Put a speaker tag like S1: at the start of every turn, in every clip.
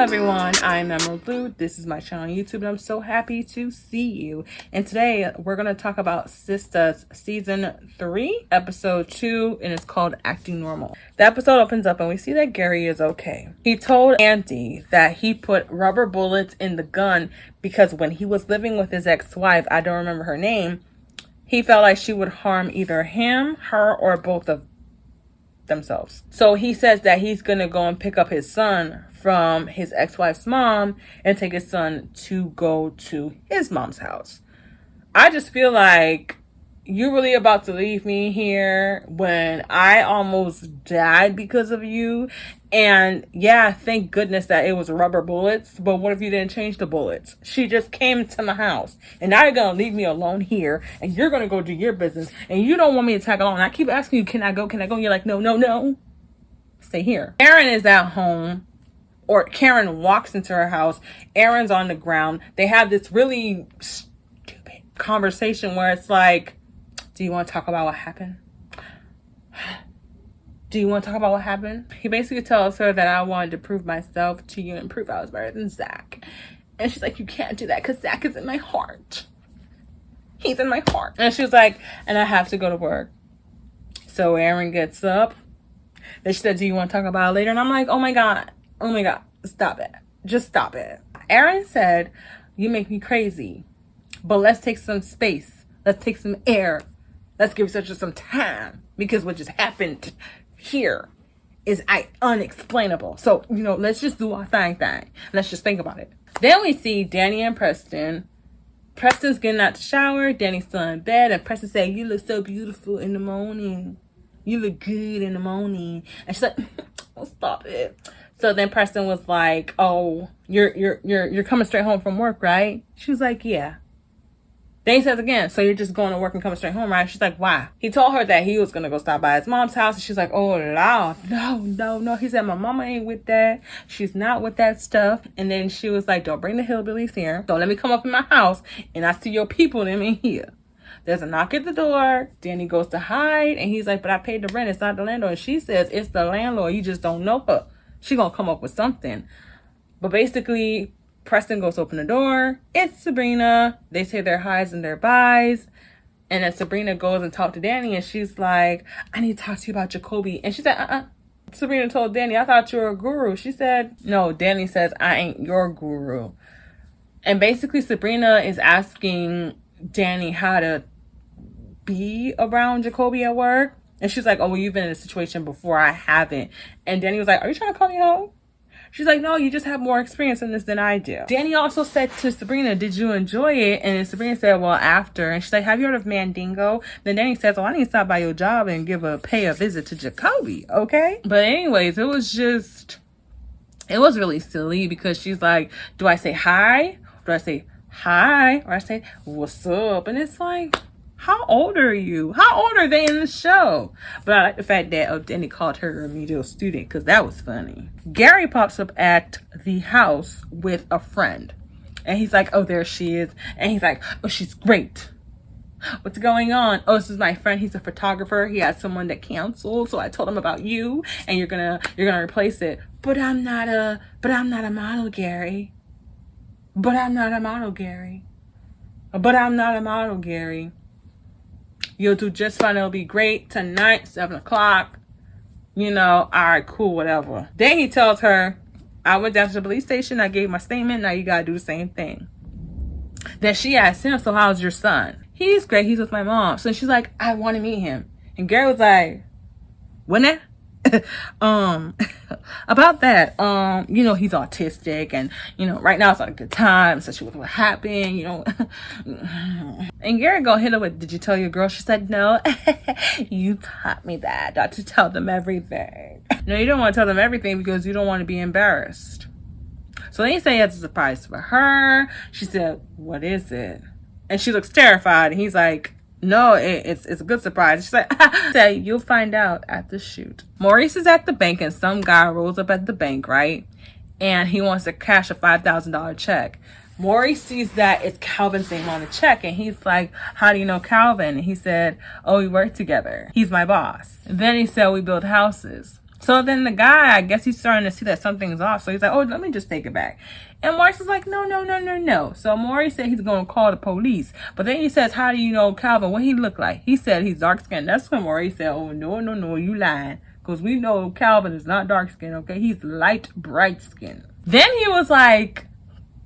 S1: everyone, I'm Emerald Louu. This is my channel on YouTube and I'm so happy to see you. And today we're going to talk about Sistas season 3, episode 2, and it's called Acting Normal. The episode opens up and we see that Gary is okay. He told Auntie that he put rubber bullets in the gun because when he was living with his ex-wife, I don't remember her name, he felt like she would harm either him, her, or both of themselves. So he says that he's gonna go and pick up his son from his ex-wife's mom and take his son to go to his mom's house. I just feel like you're really about to leave me here when I almost died because of you. And yeah, thank goodness that it was rubber bullets, but what if you didn't change the bullets? She just came to my house and now you're gonna leave me alone here and you're gonna go do your business and you don't want me to tag along. I keep asking you, can I go? Can I go? And you're like, no, stay here. Aaron is at home, or Karen walks into her house. Aaron's on the ground. They have this really stupid conversation where it's like, do you want to talk about what happened? Do you want to talk about what happened? He basically tells her that I wanted to prove myself to you and prove I was better than Zach. And she's like, you can't do that because Zach is in my heart. He's in my heart. And she was like, and I have to go to work. So Aaron gets up. Then she said, do you want to talk about it later? And I'm like, oh my God, stop it. Just stop it. Aaron said, you make me crazy, but let's take some space. Let's take some air. Let's give each other some time because what just happened here is unexplainable. So, let's just do our thing. Let's just think about it. Then we see Dani and Preston. Preston's getting out the shower. Dani's still in bed. And Preston said, you look so beautiful in the morning. You look good in the morning. And she's like, oh, stop it. So then Preston was like, oh, you're coming straight home from work, right? She was like, yeah. Then he says again, so you're just going to work and coming straight home, right? She's like, why? He told her that he was going to go stop by his mom's house. And she's like, oh, no. He said, my mama ain't with that. She's not with that stuff. And then she was like, don't bring the hillbillies here. Don't let me come up in my house and I see your people them in here. There's a knock at the door. Dani goes to hide. And he's like, but I paid the rent. It's not the landlord. And she says, it's the landlord. You just don't know her. She going to come up with something. But basically, Preston goes to open the door. It's Sabrina. They say their highs and their byes. And then Sabrina goes and talks to Dani. And she's like, I need to talk to you about Jacoby. And she said, Sabrina told Dani, I thought you were a guru. She said, no. Dani says, I ain't your guru. And basically, Sabrina is asking Dani how to be around Jacoby at work. And she's like, oh, well, you've been in a situation before. I haven't. And Dani was like, are you trying to call me home? She's like, no, you just have more experience in this than I do. Dani also said to Sabrina, did you enjoy it? And Sabrina said, well, after. And she's like, have you heard of Mandingo? Then Dani says, well, I need to stop by your job and pay a visit to Jacoby, okay? But anyways, it was really silly because she's like, do I say hi? Do I say hi? Or I say, what's up? And it's like, how old are you? How old are they in the show? But I like the fact that Dani called her a remedial student because that was funny. Gary pops up at the house with a friend. And he's like, oh, there she is. And he's like, oh, she's great. What's going on? Oh, this is my friend. He's a photographer. He has someone that canceled. So I told him about you and you're gonna replace it. But I'm not a model, Gary. But I'm not a model, Gary. You'll do just fine. It'll be great tonight, 7 o'clock. All right, cool, whatever. Then he tells her, I went down to the police station. I gave my statement. Now you got to do the same thing. Then she asked him, so how's your son? He's great. He's with my mom. So she's like, I want to meet him. And Gary was like, when that? About that, he's autistic and, right now it's not a good time, so she was what happened, and Gary go hit her with, did you tell your girl? She said, no. You taught me that, not to tell them everything. No, you don't want to tell them everything because you don't want to be embarrassed. So then he said he has a surprise for her. She said, what is it? And she looks terrified, and he's like, no, it's a good surprise. She's like, say, you'll find out at the shoot. Maurice is at the bank and some guy rolls up at the bank, right? And he wants to cash a $5,000 check. Maurice sees that it's Calvin's name on the check and he's like, how do you know Calvin? And he said, oh, we work together. He's my boss. And then he said, we build houses. So then the guy, I guess he's starting to see that something's off. So he's like, oh, let me just take it back. And Maurice is like, no, no, no, no, no. So Maurice said he's going to call the police. But then he says, how do you know Calvin, what he look like? He said he's dark skinned. That's when Maurice said, oh, no, no, no, you lying. Because we know Calvin is not dark skinned, okay? He's light, bright skinned. Then he was like,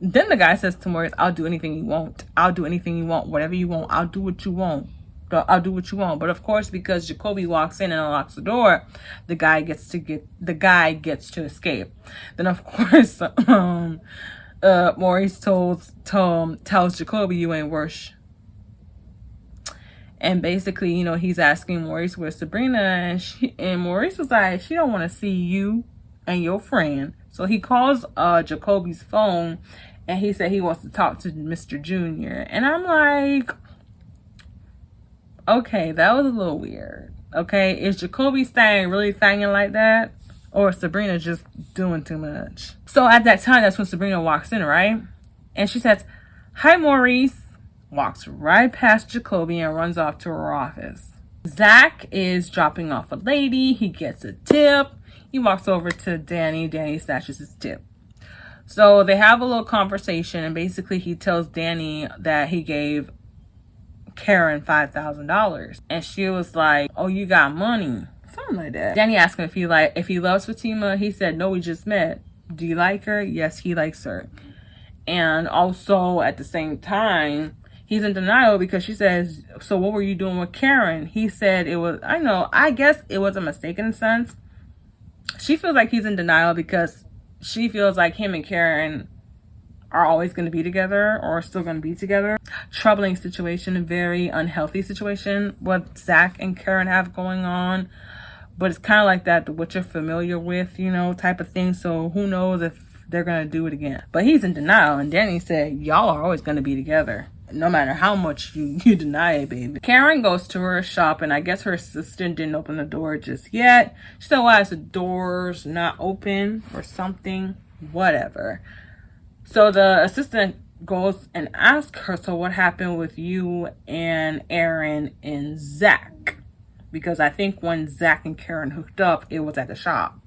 S1: then the guy says to Maurice, I'll do anything you want. I'll do anything you want. Whatever you want. I'll do what you want. I'll do what you want. But of course, because Jacoby walks in and unlocks the door, the guy gets to escape. Then of course, Maurice tells Jacoby, you ain't worse. And basically, you know, he's asking Maurice where's Sabrina, and Maurice was like, she don't want to see you and your friend. So he calls Jacoby's phone, and he said he wants to talk to Mr. Junior. And I'm like, okay, that was a little weird. Okay, is Jacoby's thing really thanging like that? Or Sabrina just doing too much? So at that time, that's when Sabrina walks in, right? And she says, hi, Maurice. Walks right past Jacoby and runs off to her office. Zach is dropping off a lady. He gets a tip. He walks over to Dani. Dani snatches his tip. So they have a little conversation, and basically he tells Dani that he gave Karen $5,000. And she was like, oh, you got money. Something like that. Dani asked him if he loves Fatima. He said, no, we just met. Do you like her? Yes, he likes her. And also at the same time, he's in denial because she says, so what were you doing with Karen? He said I guess it was a mistaken sense. She feels like he's in denial because she feels like him and Karen are always going to be together or still going to be together. Troubling situation, a very unhealthy situation, what Zach and Karen have going on. But it's kind of like that, what you're familiar with, you know, type of thing. So who knows if they're going to do it again. But he's in denial. And Dani said, y'all are always going to be together, no matter how much you deny it, baby. Karen goes to her shop, and I guess her assistant didn't open the door just yet. She said, why is the doors not open or something? Whatever. So the assistant goes and asks her, so what happened with you and Aaron and Zach? Because I think when Zach and Karen hooked up, it was at the shop.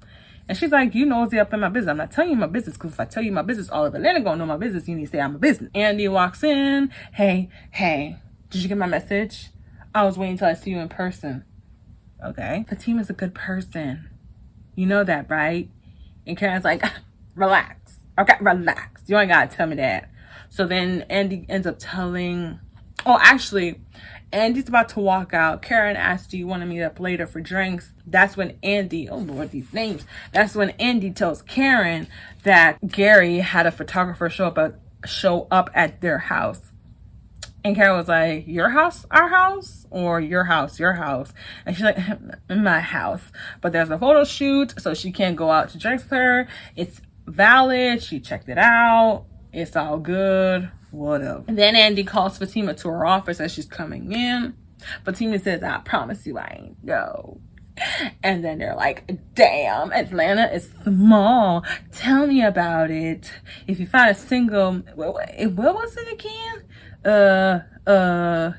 S1: And she's like, you nosy up in my business. I'm not telling you my business, because if I tell you my business, all of Atlanta gonna know my business. You need to say I'm a business. Andy walks in. Hey, did you get my message? I was waiting till I see you in person. Okay. Fatima's a good person. You know that, right? And Karen's like, relax. Okay, relax. You ain't gotta tell me that. So then Andy ends up telling, Andy's about to walk out. Karen asked, do you want to meet up later for drinks? That's when Andy, oh Lord, these names. That's when Andy tells Karen that Gary had a photographer show up at their house. And Karen was like, your house, our house? Or your house, your house? And she's like, my house. But there's a photo shoot, so she can't go out to drinks with her. It's valid. She checked it out. It's all good. Whatever. And then Andy calls Fatima to her office as she's coming in. Fatima says, I promise you I ain't no. And then they're like, damn, Atlanta is small. Tell me about it. If you find a single, what was it again?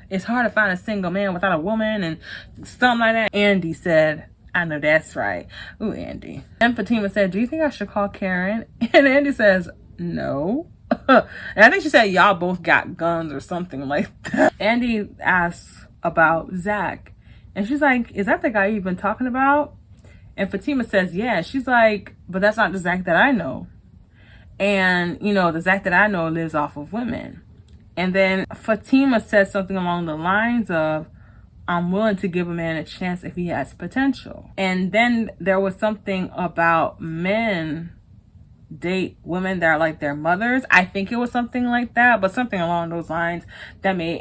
S1: It's hard to find a single man without a woman and something like that. Andy said, I know that's right. Ooh, Andy. And Fatima said, do you think I should call Karen? And Andy says, no. And I think she said y'all both got guns or something like that. Andy asks about Zach, and she's like, is that the guy you've been talking about? And Fatima says, yeah. She's like, but that's not the Zach that I know. And, you know, the Zach that I know lives off of women. And then Fatima says something along the lines of, I'm willing to give a man a chance if he has potential. And then there was something about men date women that are like their mothers. I think it was something like that, but something along those lines that made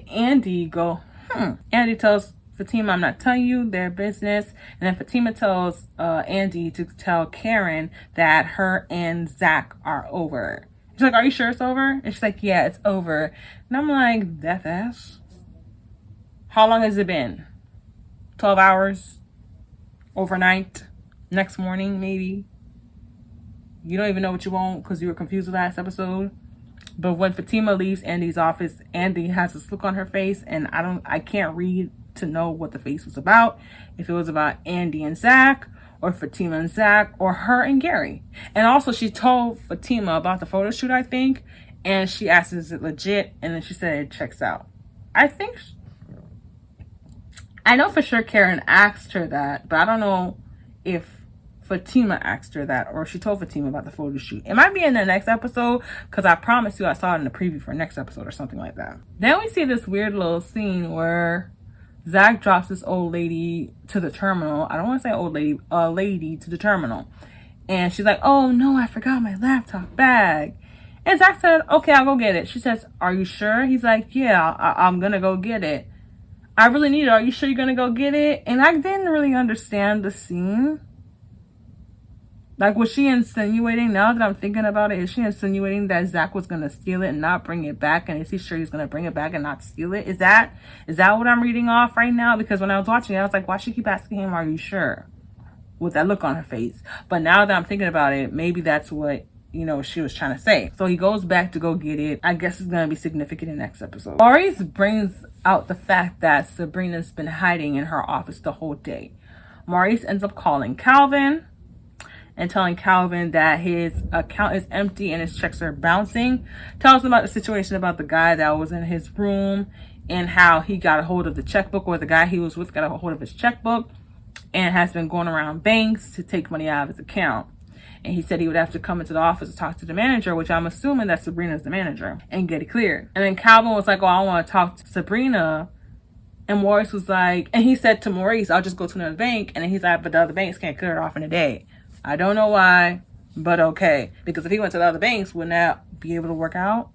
S1: Andy go, Andy tells Fatima, I'm not telling you their business. And then Fatima tells Andy to tell Karen that her and Zach are over. She's like, are you sure it's over? And she's like, yeah, it's over. And I'm like, that fast? How long has it been? 12 hours? Overnight? Next morning, maybe? You don't even know what you want because you were confused with last episode. But when Fatima leaves Andy's office, Andy has this look on her face, and I can't read to know what the face was about. If it was about Andy and Zach, or Fatima and Zach, or her and Gary. And also she told Fatima about the photo shoot, I think, and she asked, is it legit? And then she said it checks out. I know for sure Karen asked her that, but I don't know if Fatima asked her that or she told Fatima about the photo shoot. It might be in the next episode, because I promise you I saw it in the preview for next episode or something like that. Then we see this weird little scene where Zach drops this old lady to the terminal. I don't want to say old lady, a lady to the terminal. And she's like, oh no, I forgot my laptop bag. And Zach said, okay, I'll go get it. She says, are you sure? He's like, yeah, I'm gonna go get it. I really need it. Are you sure you're gonna go get it? And I didn't really understand the scene. Like, was she insinuating, now that I'm thinking about it, is she insinuating that Zach was gonna steal it and not bring it back? And is he sure he's gonna bring it back and not steal it? Is that what I'm reading off right now? Because when I was watching it, I was like, why she keep asking him, are you sure? With that look on her face. But now that I'm thinking about it, maybe that's what, you know, she was trying to say. So he goes back to go get it. I guess it's gonna be significant in the next episode. Maurice brings out the fact that Sabrina's been hiding in her office the whole day. Maurice ends up calling Calvin and telling Calvin that his account is empty and his checks are bouncing. Tells him about the situation about the guy that was in his room and how he got a hold of the checkbook, or the guy he was with got a hold of his checkbook and has been going around banks to take money out of his account. And he said he would have to come into the office to talk to the manager, which I'm assuming that Sabrina's the manager, and get it cleared. And then Calvin was like, oh, I want to talk to Sabrina. And Maurice was like, and he said to Maurice, I'll just go to another bank. And then he's like, but the other banks can't clear it off in a day. I don't know why, but okay. Because if he went to the other banks, wouldn't that be able to work out?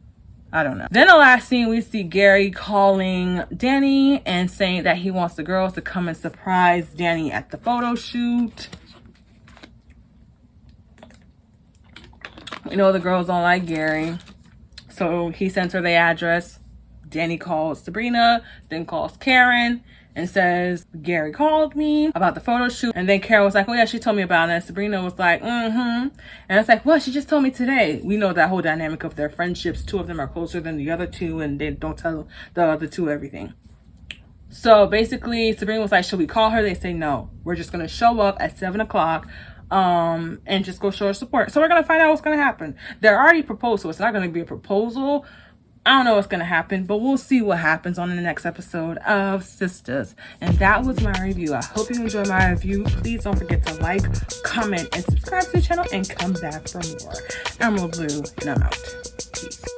S1: I don't know. Then the last scene, we see Gary calling Dani and saying that he wants the girls to come and surprise Dani at the photo shoot. We know the girls don't like Gary, so he sends her the address. Dani calls Sabrina, then calls Karen and says, Gary called me about the photo shoot. And then Karen was like, oh yeah, she told me about it. And Sabrina was like, And it's like, well, she just told me today. We know that whole dynamic of their friendships. Two of them are closer than the other two, and they don't tell the other two everything. So basically, Sabrina was like, should we call her? They say, no, we're just going to show up at 7 o'clock. And just go show her support. So we're gonna find out what's gonna happen. They're already proposed, so it's not gonna be a proposal. I don't know what's gonna happen, but we'll see what happens on the next episode of Sistas. And that was my review. I hope you enjoyed my review. Please don't forget to like, comment, and subscribe to the channel, and come back for more. Emerald Louu, and I'm out. Peace.